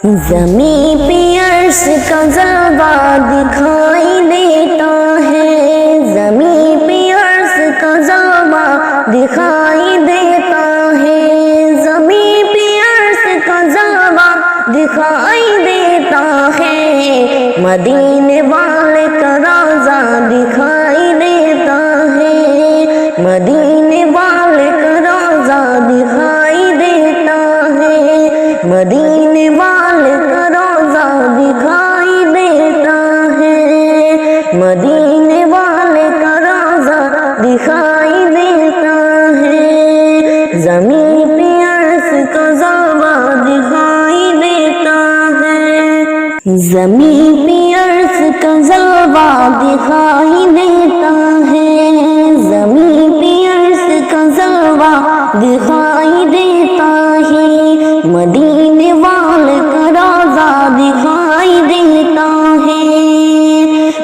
زمیں پہ عرش کا جلوہ دکھائی دیتا ہے، زمیں پہ عرش کا جلوہ دکھائی دیتا ہے، زمیں پہ عرش کا جلوہ دکھائی دیتا ہے، مدینے والے کا روضہ دکھائی دیتا ہے، مدینے والے کا روضہ دکھائی دیتا ہے، مدینے والے کا روضہ دکھائی دیتا ہے، مدینے والے کا روضہ دکھائی دیتا ہے، زمین پہ عرش کا جلوہ دکھائی دیتا ہے، زمین پہ عرش کا جلوہ دکھائی دیتا ہے، زمین پہ عرش کا جلوہ دکھائی دیتا ہے، مدینے والے کا روضہ دکھائی دیتا ہے،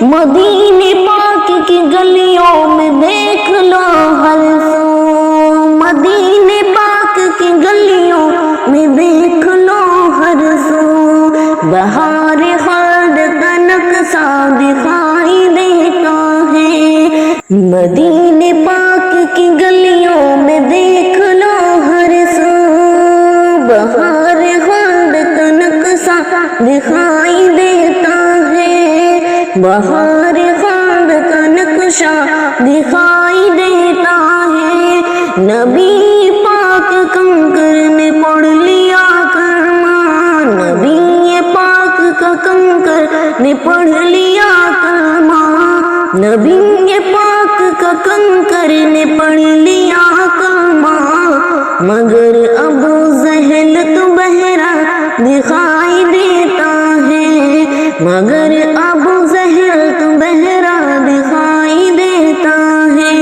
مدینے پاک کی گلیوں میں دیکھ لو ہر سو، مدینے پاک کی گلیوں میں دیکھ لو ہر سو، بہار خلد کا نقشہ دکھائی دیتا ہے، مدینے پاک کی گلیوں میں دیکھ لو ہر سو، بہار خلد کا نقشہ دکھائی دیتا ہے، بہار خلد کا نقشہ دکھائی دیتا ہے، نبی پاک کنکر نے پڑھ لیا کلمہ، نبی پاک کا کنکر نے پڑھ لیا کلمہ، نبی پاک کا کنکر نے پڑھ لیا کلمہ، مگر ابو جہل تو بہرا دکھائی دیتا ہے، مگر ابو جہل تو بہرا دکھائی دیتا ہے،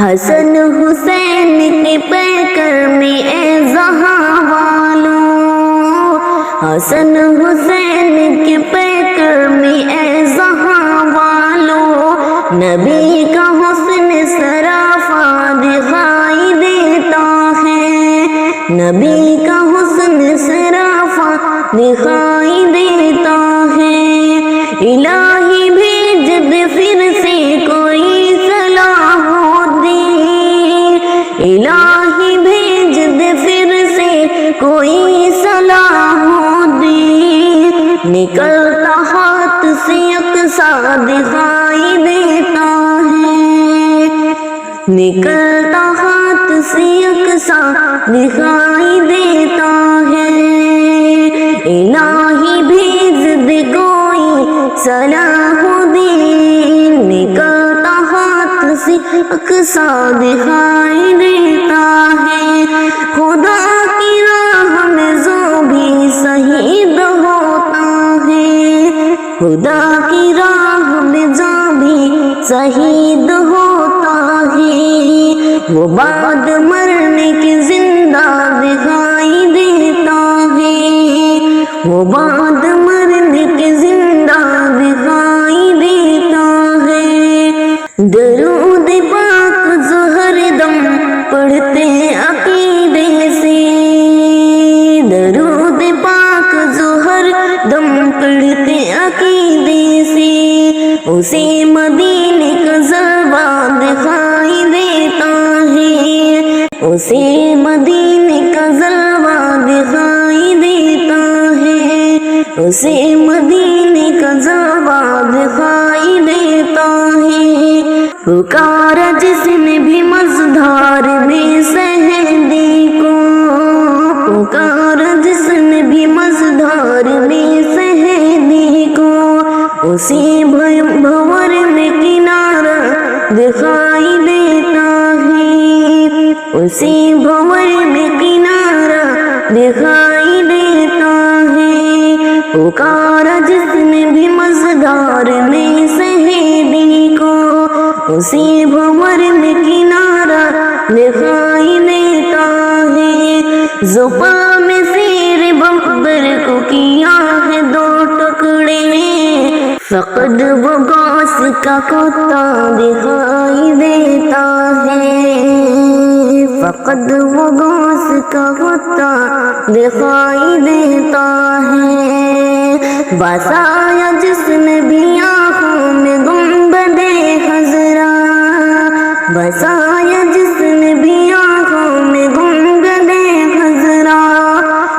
حسن حسین کے پیکر میں اے جہاں والوں، حسن حسین کے پیکر میں اے جہاں والوں، نبی کا حسن سراپا دکھائی دیتا ہے، نبی کا حسن سراپا دکھائی دیتا ہے، الہی بھیج دے پھر سے کوئی صلاح الدین، الہی بھیج دے پھر سے کوئی صلاح الدین، نکلتا ہاتھ سے اقصیٰ دکھائی دیتا ہے، نکلتا ہاتھ سے اقصیٰ دکھائی دیتا ہے، الہی بھیج دے کوئی صلاح الدین، نکلتا ہاتھ سے اقصیٰ دکھائی دیتا ہے، خدا کی راہ میں جو بھی شہید ہوتا ہے، خدا کی راہ میں جو بھی شہید ہوتا ہے، وہ بعد مرنے کے زندہ دکھائی دیتا ہے، وہ بعد مرنے کے زندہ دکھائی دیتا ہے، درود پاک جو ہر دم پڑھتے عقیدے سے، درود پاک جو ہر دم پڑھتے عقیدے سے، اسے مدینے کا جلوہ دکھائی دیتا ہے، اسے مدینے کا جلوہ دکھائی دیتا ہے، اسے مدینے کا جلوہ دکھائی دیتا ہے، پکارا جس نے بھی مزدھار میں سہندی کو، پکارا جس نے بھی مزدھار میں سہندی کو، اسی بھور میں کنارہ دکھائی دیتا ہے، اسی بھور میں کنارہ دکھائی دیتا ہے، پکارا جس نے بھی مزدھار میں سہیلی کو، اسی بھور میں کنارہ دکھائی دیتا ہے، زپا میں سیر بمبر کو کیا ہے دو ٹکڑے، فقد وہ غوث کا کتا دکھائی دیتا ہے، فقد وہ غوث کا کتا دکھائی دیتا ہے، بسایا جس نے بھی آنکھوں میں گنبد خضرا، بسایا جس نے بھی آنکھوں میں گنبد خضرا،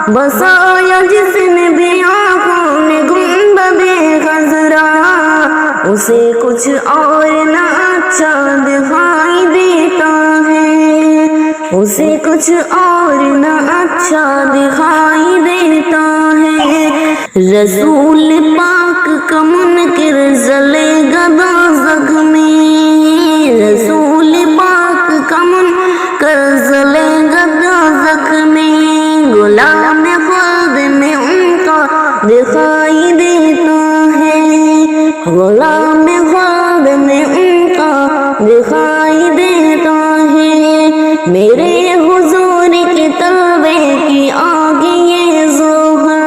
بسایا جس نے بھی آنکھوں میں گنبد خضرا، اسے کچھ اور نہ اچھا دکھائی دیتا ہے، اسے کچھ اور نہ اچھا دکھائی دیتا ہے۔ رسول پاک کا منکر جلے گا دوزخ میں، رسول پاک کا منکر جلے گا دوزخ میں، غلام خلد میں ان کا دکھائی دیتا ہے، غلام خلد میں ان کا دکھائی دیتا ہے۔ میرے حضور کے تلوے کی آگ یہ ظہر،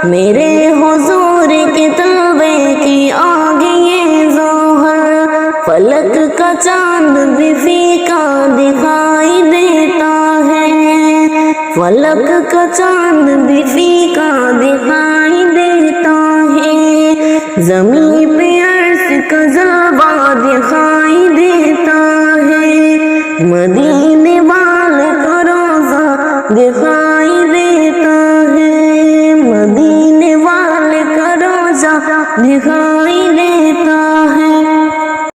میرے حضور کے تلوے کی آگ یہ ظہر، فلک کا چاند بھی فیکا دکھائی دیتا ہے، فلک کا چاند بھی فیکا دکھائی دیتا ہے، زمین پہ عرش کا جلوہ دکھائی دیتا ہے، مدینے والے کا روضہ دکھائی